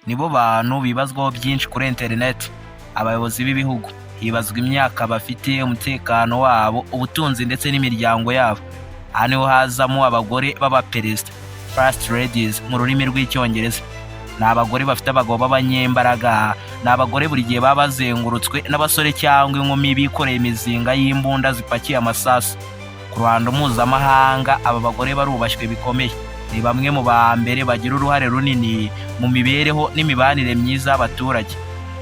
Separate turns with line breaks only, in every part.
nibo bantu bibazwaho byinshi kuri internet. Abayobozi b'ibihugu hibazwa imyaka bafite, umutekano wabo, ubutunzi ndetse n'imiryango yabo. Aha niho hazamo abagore b'abaperezida, first ladies mu rurimi rw'icyongereza. Ni abagore bafite abagabo b'abanyembaraga, ni abagore buri gihe baba bazengurutswe n'abasore cyangwa inkumi bikoreye imizinga y'imbunda zipakiye amasasu. Ku ruhando mpuzamahanga aba bagore barubashywe bikomeye. Ni bamwe mu ba mbere bagira uruhare runini mu mibereho n'imibanire myiza y'abaturage.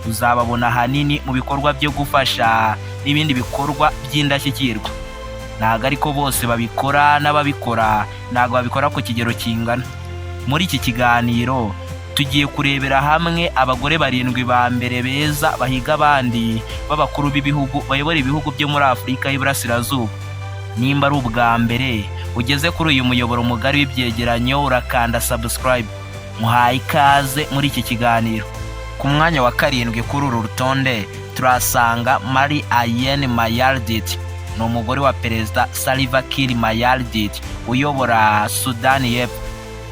Uzababona ahanini mu bikorwa byo gufasha n'ibindi bikorwa by'indashyikirwa. Ntabwo ariko bose babikora, n'ababikora ntabwo babikora ku kigero kingana. Muri iki kiganiro tugiye kurebera hamwe abagore 7 ba mbere beza bahiga abandi b'abakuru b'ibihugu bayobora ibihugu byo muri Afurika y'Iburasirazuba. Nimba ari ubwa mbere ugeze kuri uyu muyoboro mugari w'ibyegeranyo, urakanda subscribe. Muhaye ikaze muri iki kiganiro. Ku mwanya wa 7 kuri uru rutonde turasanga Marie-Ayen Mayardit. Ni umugore wa perezida Salva Kiir Mayardit uyobora Sudani y'Epfo.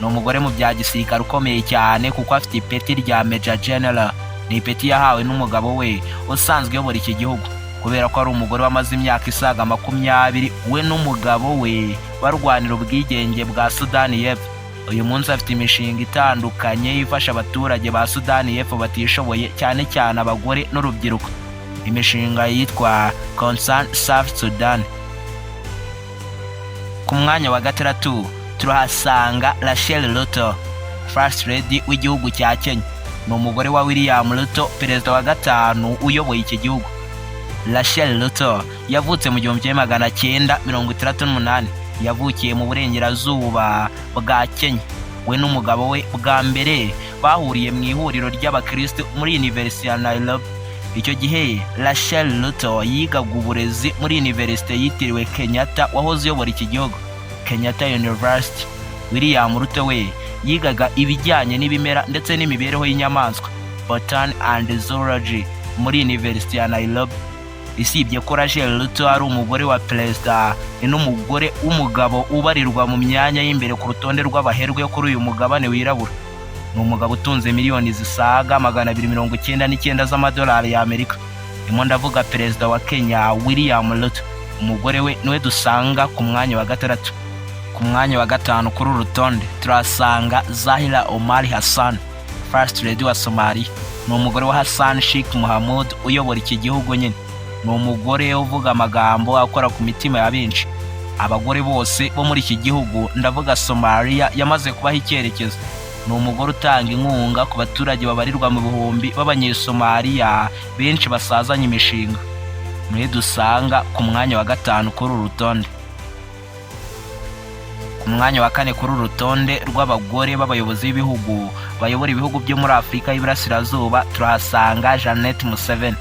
Ni umugore mu bya gisirikare ukomeye cyane kuko afite ipeti rya Major General. Ni ipeti yahawe n'umugabo we usanzwe uyobora iki gihugu, kubera ko ari umugore wamaze imyaka isaga 20 we n'umugabo we barwanira ubwigenge bwa Sudani y'Epfo. Uyu munsi afite imishinga itandukanye ifasha abaturage ba Sudani y'Epfo batishoboye, cyane cyane abagore n'urubyiruko. Imishinga yitwa Concern South Sudan. Ku mwanya wa 6 turahasanga Rachel Ruto, First Lady w'igihugu cya Kenya. Ni umugore wa William Ruto, perezida wa 5 uyoboye iki gihugu. Rachel Ruto yavutse mu 1968. Yavukiye mu burengerazuba bwa Kenya. We n'umugabo we bwa mbere bahuriye mu ihuriro ry'abakristo muri University ya Nairobi. Icyo gihe Rachel Ruto yigaga uburezi muri University yitiriwe Kenyatta wahoze uyobora iki gihugu, Kenyatta University. William Ruto we yigaga ibijyanye n'ibimera ndetse n'imibereho y'inyamaswa, Botany and Zoology muri University ya Nairobi. Isibye ko Rachel Ruto ari umugore wa perezida, ni n'umugore w'umugabo ubarirwa mu myanya y'imbere ku rutonde rw'abaherwe kuri uyu mugabane wirabura. Ni umugabo utunze miliyoni zisaga 299 z'amadolari y'Amerika. Imo ndavuga perezida wa Kenya William Ruto. Umugore we niwe dusanga ku mwanya wa 6. Ku mwanya wa 5 kuri uru rutonde turasanga Zahra Omar Hassan, First Lady wa Somalia. Ni umugore wa Hassan Sheikh Mohamud uyobora iki gihugu nyine. Ni umugore uvuga amagambo akora ku mitima ya benshi. Abagore bose bo muri iki gihugu, ndavuga Somalia, yamaze kubaha icyerekezo. Ni umugore utanga inkunga ku baturage babarirwa mu bihumbi b'Abanyesomaliya benshi basazanye imishinga. Mwe dusanga ku mwanya wa 5 kuri uru rutonde. Ku mwanya wa 4 kuri uru rutonde rw'abagore b'abayobozi b'ibihugu bayobora ibihugu byo muri Afurika y'Iburasirazuba turahasanga Janet Museveni,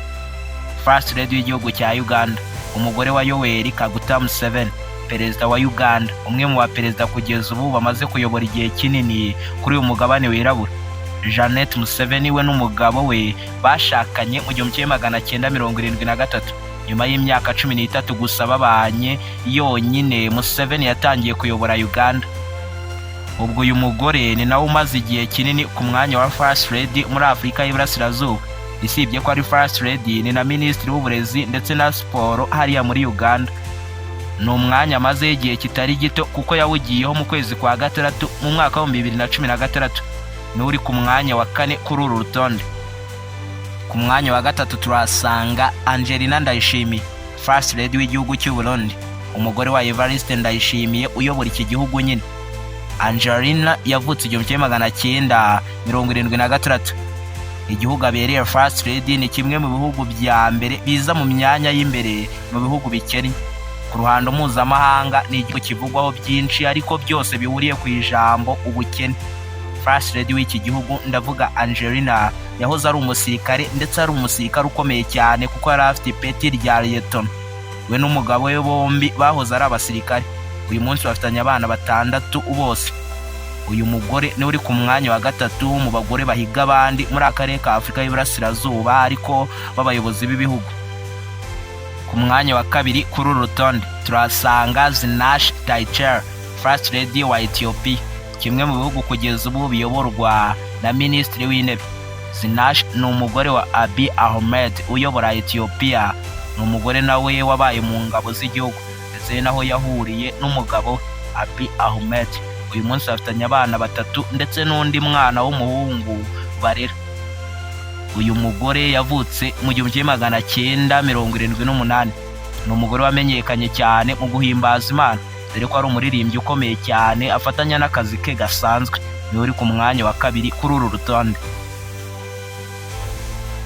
First Lady w'igihugu cya Uganda. Umugore wa Yoweri Kaguta Museveni, perezida wa Uganda, umwe mu baperezida kugeza ubu bamaze kuyobora igihe kinini kuri uyu mugabane wirabura. Janet Museveni we n'umugabo we bashakanye mu 1973. Nyuma y'imyaka 13 gusa babanye yonyine, Museveni yatangiye kuyobora Uganda. Ubwo uyu mugore ni nawe umaze igihe kinini ku mwanya wa First Lady muri Afurika y'Iburasirazuba. Isibye ko ari First Lady, ni na Minisitiri w'Uburezi ndetse na Siporo hariya muri Uganda. Ni umwanya maze igihe kitari gito kuko yawugiyeho mu kwezi kwa 6 mu mwaka wa 2016. Ni uri ku mwanya wa 4 kuri uru rutonde. Ku mwanya wa 3 turasanga Angelina Ndayishimiye, First Lady w'igihugu cy'u Burundi. Umugore wa Evariste Ndayishimiye uyobora iki gihugu nyine. Angelina yavutse 1976. Igihugu abereye First Lady ni kimwe mu bihugu bya mbere biza mu myanya y'imbere mu bihugu bikennye. Ku ruhando mpuzamahanga ni igihugu kivugwaho byinshi, ariko byose bihuriye ku ijambo ubukene. First Lady w'iki gihugu, ndavuga Angelina, yahoze ari umusirikare ndetse ari umusirikare ukomeye cyane kuko yari afite ipeti rya Lieutenant. We n'umugabo we bombi bahoze ari abasirikare. Uyu munsi bafitanye abana 6 bose. Uyu mugore ni uri ku mwanya wa 3 mu bagore bahiga abandi muri akarere ka Afurika y'Iburasirazuba ariko b'abayobozi b'ibihugu. Ku mwanya wa 2 kuri uru rutonde turasanga Zinash Taicher, First Lady wa Ethiopia, kimwe mu bihugu kugeza ubu biyoborwa na Minisitiri w'Intebe. Zinash ni umugore wa Abiy Ahmed uyobora Ethiopia, ni umugore nawe wabaye mu ngabo z'igihugu ndetse naho yahuriye n'umugabo Abiy Ahmed. Uyu munsi bafitanye abana 3 ndetse n'undi mwana w'umuhungu barera. Uyu mugore yavutse mu 1978. Ni umugore wamenyekanye cyane mu guhimbaza Imana, dore ko ari umuririmbyi ukomeye cyane afatanya n'akazi ke gasanzwe. Niwe uri ku mwanya wa 2 kuri uru rutonde.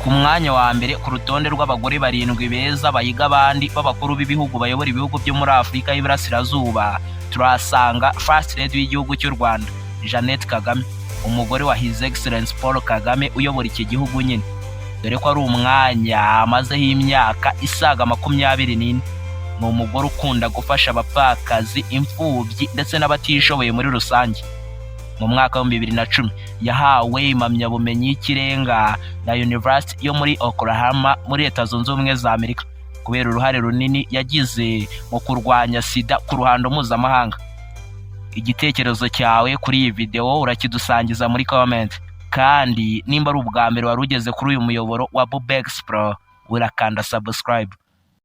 Ku mwanya wa mbere ku rutonde rw'abagore 7 beza bahiga abandi b'abakuru b'ibihugu bayobora ibihugu byo muri Afurika y'Iburasirazuba, turasanga First Lady w'igihugu cy'u Rwanda Jeannette Kagame, umugore wa His Excellency Paul Kagame uyobora iki gihugu nyine, dore ko ari umwanya amazeho imyaka isaga 24. Ni umugore ukunda gufasha abapfakazi, imfubyi ndetse n'abatishoboye muri rusange. Mu mwaka wa 2010 yahawe impamyabumenyi y'ikirenga na University yo muri Oklahoma muri Leta Zunze Ubumwe za Amerika kubera uruhare runini yagize mu kurwanya sida ku ruhando mpuzamahanga. Igitekerezo cyawe kuri iyi video urakidusangiza muri comment, kandi nimba ari ubwa mbere wari ugeze kuri uyu muyoboro wa Bubex Pro urakanda subscribe.